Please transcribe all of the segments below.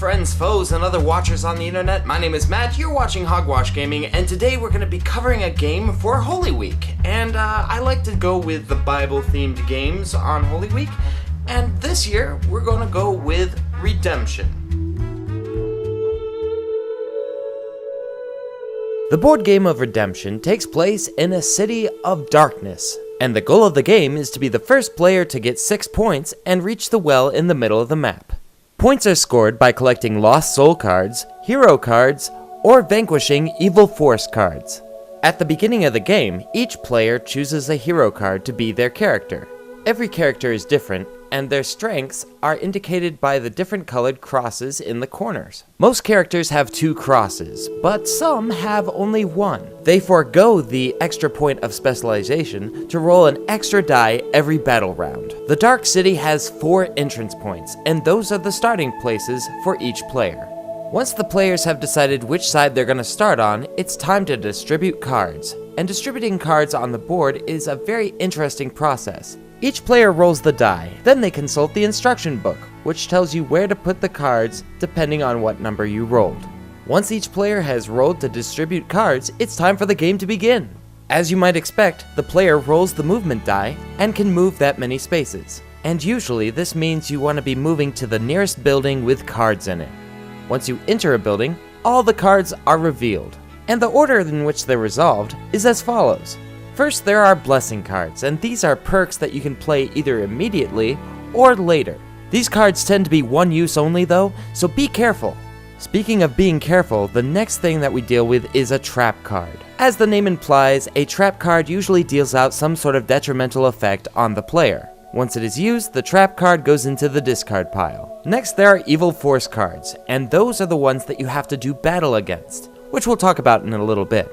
friends, foes, and other watchers on the internet. My name is Matt, you're watching Hogwash Gaming, and today we're going to be covering a game for Holy Week. And I like to go with the Bible-themed games on Holy Week, and this year we're going to go with Redemption. The board game of Redemption takes place in a city of darkness, and the goal of the game is to be the first player to get 6 points and reach the well in the middle of the map. Points are scored by collecting Lost Soul cards, Hero cards, or vanquishing Evil Force cards. At the beginning of the game, each player chooses a hero card to be their character. Every character is different, and their strengths are indicated by the different colored crosses in the corners. Most characters have 2 crosses, but some have only 1. They forego the extra point of specialization to roll an extra die every battle round. The Dark City has 4 entrance points, and those are the starting places for each player. Once the players have decided which side they're going to start on, it's time to distribute cards. And distributing cards on the board is a very interesting process. Each player rolls the die, then they consult the instruction book, which tells you where to put the cards depending on what number you rolled. Once each player has rolled to distribute cards, it's time for the game to begin. As you might expect, the player rolls the movement die and can move that many spaces. And usually this means you want to be moving to the nearest building with cards in it. Once you enter a building, all the cards are revealed, and the order in which they're resolved is as follows. First, there are blessing cards, and these are perks that you can play either immediately or later. These cards tend to be one use only though, so be careful. Speaking of being careful, the next thing that we deal with is a trap card. As the name implies, a trap card usually deals out some sort of detrimental effect on the player. Once it is used, the trap card goes into the discard pile. Next, there are Evil Force cards, and those are the ones that you have to do battle against, which we'll talk about in a little bit.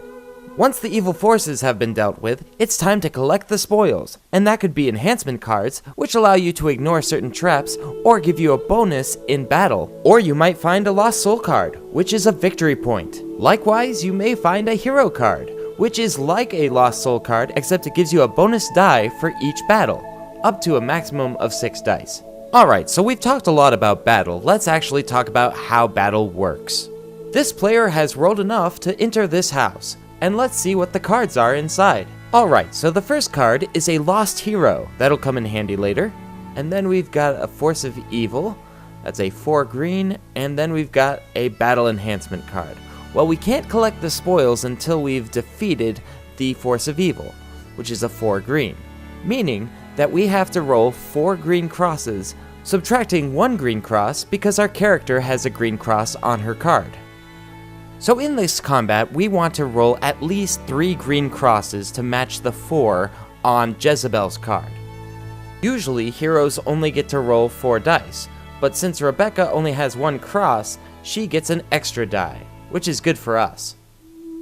Once the evil forces have been dealt with, it's time to collect the spoils, and that could be enhancement cards, which allow you to ignore certain traps or give you a bonus in battle. Or you might find a Lost Soul card, which is a victory point. Likewise, you may find a hero card, which is like a Lost Soul card, except it gives you a bonus die for each battle, up to a maximum of 6 dice. Alright, so we've talked a lot about battle. Let's actually talk about how battle works. This player has rolled enough to enter this house, and let's see what the cards are inside. Alright, so the first card is a Lost Hero. That'll come in handy later. And then we've got a Force of Evil. That's a 4 green. And then we've got a Battle Enhancement card. Well, we can't collect the spoils until we've defeated the Force of Evil, which is a 4 green. Meaning that we have to roll 4 green crosses, subtracting 1 green cross because our character has a green cross on her card. So in this combat, we want to roll at least 3 green crosses to match the 4 on Jezebel's card. Usually, heroes only get to roll 4 dice, but since Rebecca only has 1 cross, she gets an extra die, which is good for us.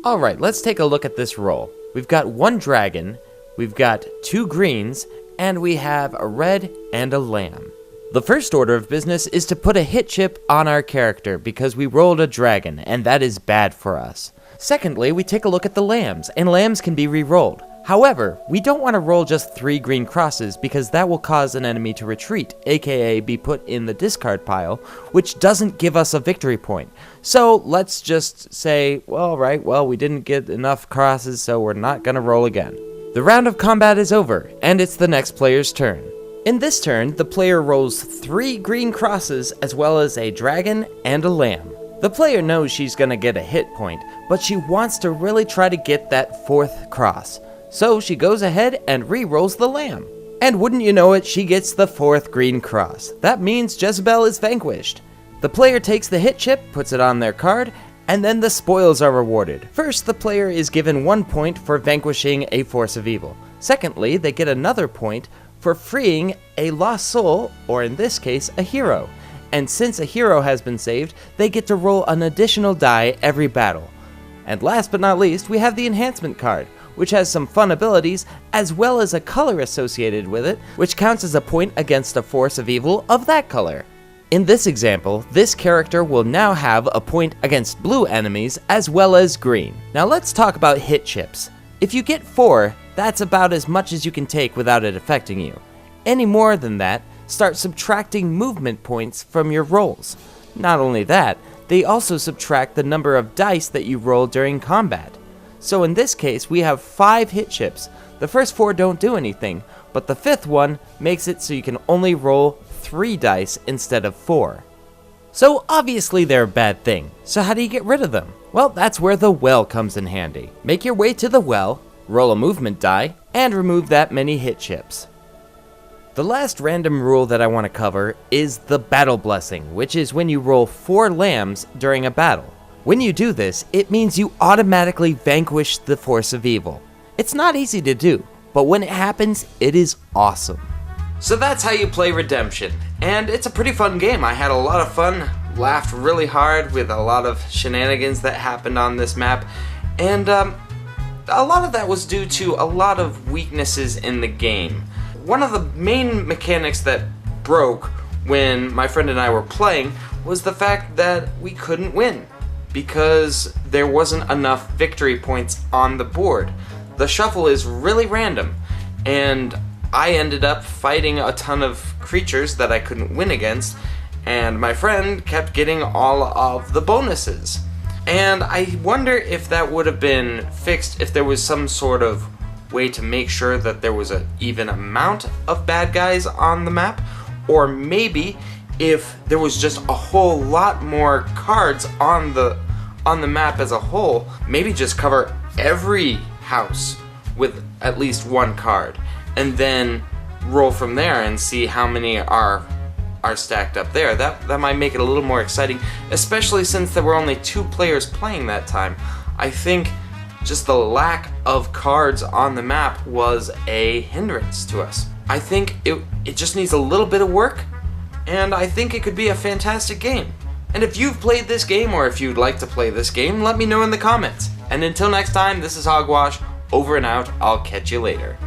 Alright, let's take a look at this roll. We've got 1 dragon, we've got 2 greens, and we have a red and a lamb. The first order of business is to put a hit chip on our character because we rolled a dragon, and that is bad for us. Secondly, we take a look at the lambs, and lambs can be re-rolled. However, we don't want to roll just 3 green crosses because that will cause an enemy to retreat, aka be put in the discard pile, which doesn't give us a victory point. So let's just say, well, we didn't get enough crosses, so we're not gonna roll again. The round of combat is over, and it's the next player's turn. In this turn, the player rolls 3 green crosses as well as a dragon and a lamb. The player knows she's gonna get a hit point, but she wants to really try to get that 4th cross. So she goes ahead and re-rolls the lamb. And wouldn't you know it, she gets the 4th green cross. That means Jezebel is vanquished. The player takes the hit chip, puts it on their card, and then the spoils are rewarded. First, the player is given 1 point for vanquishing a Force of Evil. Secondly, they get another point for freeing a Lost Soul, or in this case, a hero. And since a hero has been saved, they get to roll an additional die every battle. And last but not least, we have the enhancement card, which has some fun abilities, as well as a color associated with it, which counts as a point against a Force of Evil of that color. In this example, this character will now have a point against blue enemies, as well as green. Now let's talk about hit chips. If you get 4, that's about as much as you can take without it affecting you. Any more than that, start subtracting movement points from your rolls. Not only that, they also subtract the number of dice that you roll during combat. So in this case, we have 5 hit chips. The first 4 don't do anything, but the 5th one makes it so you can only roll 3 dice instead of 4. So obviously they're a bad thing. So how do you get rid of them? Well, that's where the well comes in handy. Make your way to the well, roll a movement die, and remove that many hit chips. The last random rule that I want to cover is the battle blessing, which is when you roll 4 lambs during a battle. When you do this, it means you automatically vanquish the force of evil. It's not easy to do, but when it happens, it is awesome. So that's how you play Redemption, and it's a pretty fun game. I had a lot of fun, laughed really hard with a lot of shenanigans that happened on this map, and a lot of that was due to a lot of weaknesses in the game. One of the main mechanics that broke when my friend and I were playing was the fact that we couldn't win because there wasn't enough victory points on the board. The shuffle is really random, and I ended up fighting a ton of creatures that I couldn't win against, and my friend kept getting all of the bonuses. And I wonder if that would have been fixed if there was some sort of way to make sure that there was an even amount of bad guys on the map, or maybe if there was just a whole lot more cards on the map as a whole. Maybe just cover every house with at least 1 card, and then roll from there and see how many are stacked up there. That might make it a little more exciting, especially since there were only 2 players playing that time. I think just the lack of cards on the map was a hindrance to us. I think it just needs a little bit of work, and I think it could be a fantastic game. And if you've played this game, or if you'd like to play this game, let me know in the comments. And until next time, this is Hogwash, over and out. I'll catch you later.